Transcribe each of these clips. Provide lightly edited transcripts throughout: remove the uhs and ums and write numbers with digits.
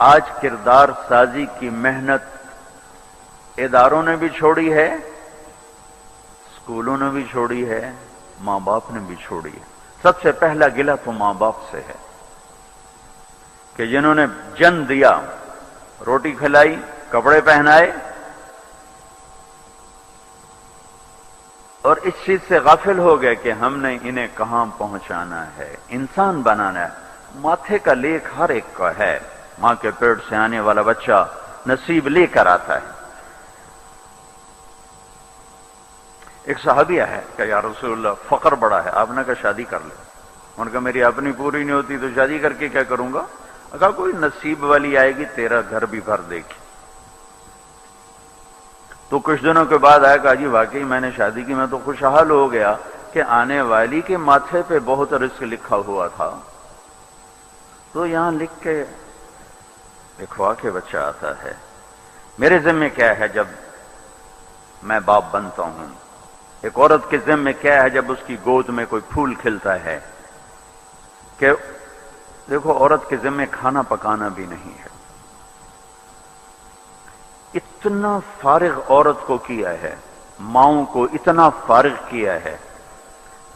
آج کردار سازی کی محنت اداروں نے بھی چھوڑی ہے، اسکولوں نے بھی چھوڑی ہے، ماں باپ نے بھی چھوڑی ہے۔ سب سے پہلا گلہ تو ماں باپ سے ہے کہ جنہوں نے جن دیا، روٹی کھلائی، کپڑے پہنائے، اور اس چیز سے غافل ہو گئے کہ ہم نے انہیں کہاں پہنچانا ہے، انسان بنانا ہے۔ ماتھے کا لیک ہر ایک کا ہے، ماں کے پیٹ سے آنے والا بچہ نصیب لے کر آتا ہے۔ ایک صحابیہ ہے کہ یا رسول اللہ فقر بڑا ہے، آپ نے کہا شادی کر لے۔ ان کا میری اپنی پوری نہیں ہوتی تو شادی کر کے کیا کروں گا؟ کہا کوئی نصیب والی آئے گی تیرا گھر بھی بھر دے گی۔ تو کچھ دنوں کے بعد آیا، کہا جی واقعی میں نے شادی کی، میں تو خوشحال ہو گیا کہ آنے والی کے ماتھے پہ بہت رزق لکھا ہوا تھا۔ تو یہاں لکھ کے لکھوا کے بچہ آتا ہے۔ میرے ذمہ کیا ہے جب میں باپ بنتا ہوں؟ ایک عورت کے ذمہ کیا ہے جب اس کی گود میں کوئی پھول کھلتا ہے؟ کہ دیکھو عورت کے ذمہ کھانا پکانا بھی نہیں ہے۔ اتنا فارغ عورت کو کیا ہے، ماؤں کو اتنا فارغ کیا ہے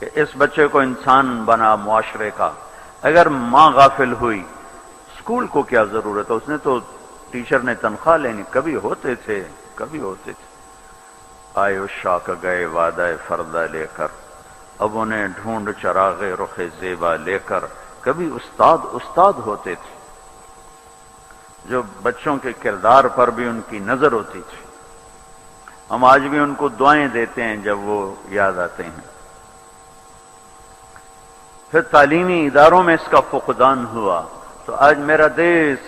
کہ اس بچے کو انسان بنا معاشرے کا۔ اگر ماں غافل ہوئی، اسکول کو کیا ضرورت ہے؟ اس نے تو ٹیچر نے تنخواہ لینی، کبھی ہوتے تھے۔ آئے اشاق گئے وعدہ فردہ لے کر، اب انہیں ڈھونڈ چراغ رخ زیبا لے کر۔ کبھی استاد ہوتے تھے جو بچوں کے کردار پر بھی ان کی نظر ہوتی تھی۔ ہم آج بھی ان کو دعائیں دیتے ہیں جب وہ یاد آتے ہیں۔ پھر تعلیمی اداروں میں اس کا فقدان ہوا تو آج میرا دیش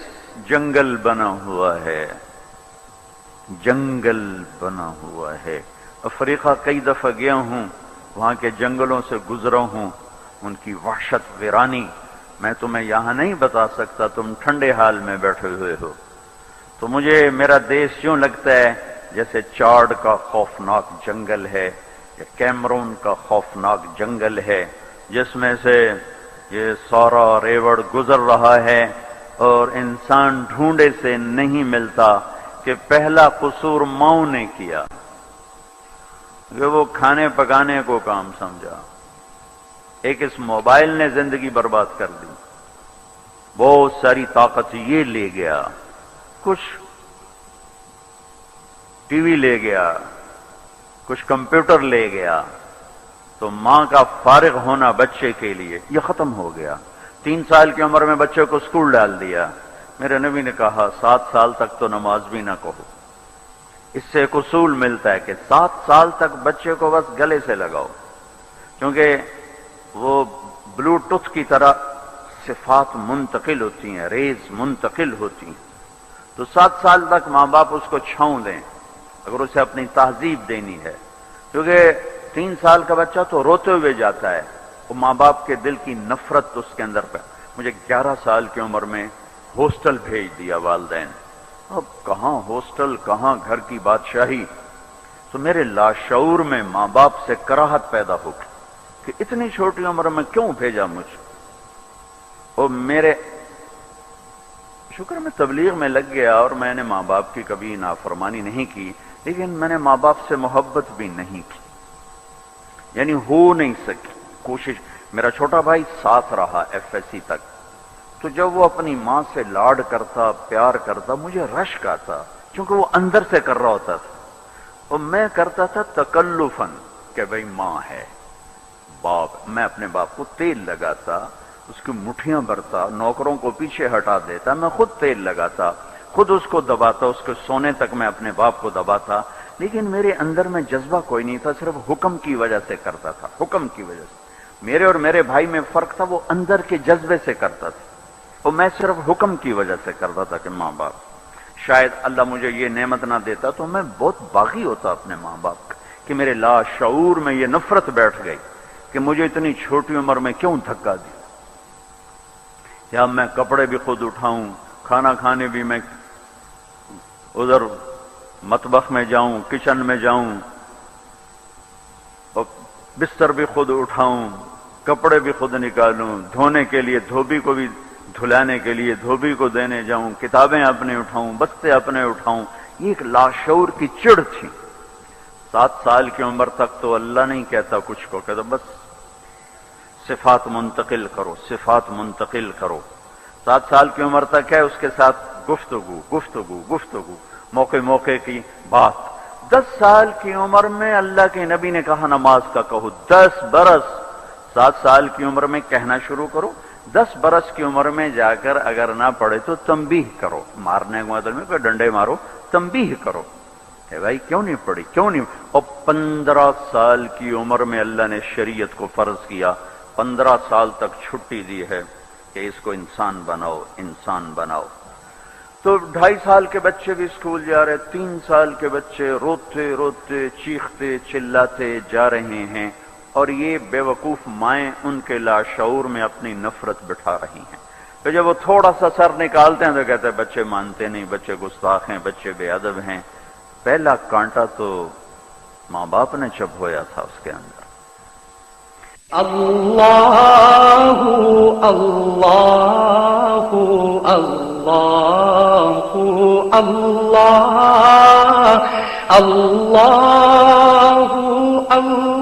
جنگل بنا ہوا ہے، جنگل بنا ہوا ہے۔ افریقہ کئی دفعہ گیا ہوں، وہاں کے جنگلوں سے گزرا ہوں، ان کی وحشت ویرانی میں تمہیں یہاں نہیں بتا سکتا، تم ٹھنڈے حال میں بیٹھے ہوئے ہو۔ تو مجھے میرا دیش یوں لگتا ہے جیسے چاڈ کا خوفناک جنگل ہے یا کیمرون کا خوفناک جنگل ہے، جس میں سے یہ سارا ریوڑ گزر رہا ہے اور انسان ڈھونڈے سے نہیں ملتا کہ پہلا قصور ماؤں نے کیا کہ وہ کھانے پکانے کو کام سمجھا۔ ایک اس موبائل نے زندگی برباد کر دی، بہت ساری طاقت یہ لے گیا، کچھ ٹی وی لے گیا، کچھ کمپیوٹر لے گیا، تو ماں کا فارغ ہونا بچے کے لیے یہ ختم ہو گیا۔ 3 سال کی عمر میں بچے کو اسکول ڈال دیا۔ میرے نبی نے کہا 7 سال تک تو نماز بھی نہ کہو۔ اس سے ایک اصول ملتا ہے کہ 7 سال تک بچے کو بس گلے سے لگاؤ، کیونکہ وہ بلوٹوتھ کی طرح صفات منتقل ہوتی ہیں، ریز منتقل ہوتی ہیں۔ تو 7 سال تک ماں باپ اس کو چھاؤں دیں اگر اسے اپنی تہذیب دینی ہے، کیونکہ 3 سال کا بچہ تو روتے ہوئے جاتا ہے، وہ ماں باپ کے دل کی نفرت اس کے اندر پہ۔ مجھے 11 سال کی عمر میں ہاسٹل بھیج دیا والدین۔ اب کہاں ہاسٹل، کہاں گھر کی بادشاہی۔ تو میرے لاشعور میں ماں باپ سے کراہت پیدا ہو گئی کہ اتنی چھوٹی عمر میں کیوں بھیجا مجھے۔ اور میرے شکر میں تبلیغ میں لگ گیا اور میں نے ماں باپ کی کبھی نافرمانی نہیں کی، لیکن میں نے ماں باپ سے محبت بھی نہیں کی، یعنی ہو نہیں سکی کوشش۔ میرا چھوٹا بھائی ساتھ رہا FSC تک، تو جب وہ اپنی ماں سے لاڈ کرتا، پیار کرتا، مجھے رشک آتا، کیونکہ وہ اندر سے کر رہا ہوتا تھا، اور میں کرتا تھا تکلفاً کہ بھئی ماں ہے، باپ۔ میں اپنے باپ کو تیل لگاتا، اس کی مٹھیاں بھرتا، نوکروں کو پیچھے ہٹا دیتا، میں خود تیل لگاتا، خود اس کو دباتا، اس کے سونے تک میں اپنے باپ کو دباتا، لیکن میرے اندر میں جذبہ کوئی نہیں تھا، صرف حکم کی وجہ سے کرتا تھا، حکم کی وجہ سے۔ میرے اور میرے بھائی میں فرق تھا، وہ اندر کے جذبے سے کرتا تھا، اور میں صرف حکم کی وجہ سے کرتا تھا کہ ماں باپ۔ شاید اللہ مجھے یہ نعمت نہ دیتا تو میں بہت باغی ہوتا اپنے ماں باپ کا، کہ میرے لاشعور میں یہ نفرت بیٹھ گئی کہ مجھے اتنی چھوٹی عمر میں کیوں دھکا دیا۔ یا میں کپڑے بھی خود اٹھاؤں، کھانا کھانے بھی میں ادھر مطبخ میں جاؤں، کچن میں جاؤں، اور بستر بھی خود اٹھاؤں، کپڑے بھی خود نکالوں، دھونے کے لیے دھوبی کو بھی دھلانے کے لیے دھوبی کو دینے جاؤں، کتابیں اپنے اٹھاؤں، بستے اپنے اٹھاؤں، یہ ایک لاشعور کی چڑ تھی۔ 7 سال کی عمر تک تو اللہ نہیں کہتا کچھ کو، کہتا بس صفات منتقل کرو، صفات منتقل کرو۔ 7 سال کی عمر تک ہے، اس کے ساتھ گفتگو گفتگو گفتگو، موقع موقع کی بات۔ 10 سال کی عمر میں اللہ کے نبی نے کہا نماز کا کہو، 10 برس 7 سال کی عمر میں کہنا شروع کرو، 10 برس کی عمر میں جا کر اگر نہ پڑھے تو تنبیہ کرو، مارنے کے مطلب میں کوئی ڈنڈے مارو، تنبیہ کرو کہ بھائی کیوں نہیں پڑھی، کیوں نہیں۔ اور 15 سال کی عمر میں اللہ نے شریعت کو فرض کیا، 15 سال تک چھٹی دی ہے کہ اس کو انسان بناؤ، انسان بناؤ۔ تو 2.5 سال کے بچے بھی اسکول جا رہے، 3 سال کے بچے روتے روتے چیختے چلاتے جا رہے ہیں، اور یہ بے وقوف مائیں ان کے لاشعور میں اپنی نفرت بٹھا رہی ہیں۔ تو جب وہ تھوڑا سا سر نکالتے ہیں تو کہتے ہیں بچے مانتے نہیں، بچے گستاخ ہیں، بچے بے ادب ہیں۔ پہلا کانٹا تو ماں باپ نے چبھویا تھا اس کے اندر۔ اللہ اللہ اللہ اللہ اللہ اللہ